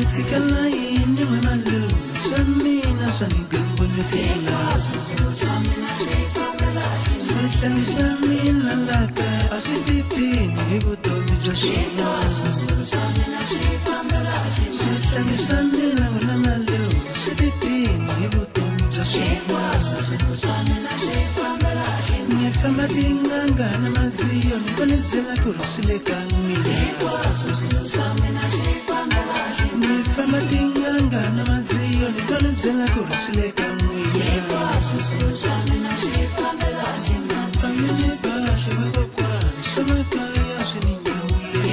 Sikala ini mamalu, samina sani gambo nyekela. Sitani samina laka, asitipini hibuto mijashula. Sitani samina wala malu, asitipini hibuto mijashula. Nifama dinganga na maziyo, nifane bzela kurusile kangwina. Nifama dinganga na maziyo, nifane bzela kurusile kangwina. Family bashe bakokwana, samakaya sininyaule.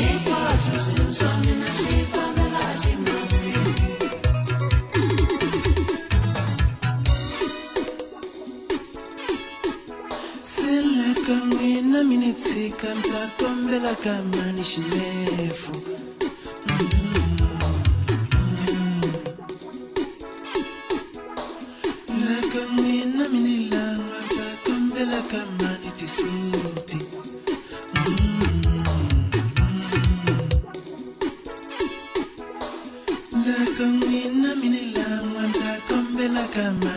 Sele kangwina minitsika mtakombela kama nishinefu. Kangwina minilanga mtakombela kama nitisuti. Kangwina minilanga mtakombela kama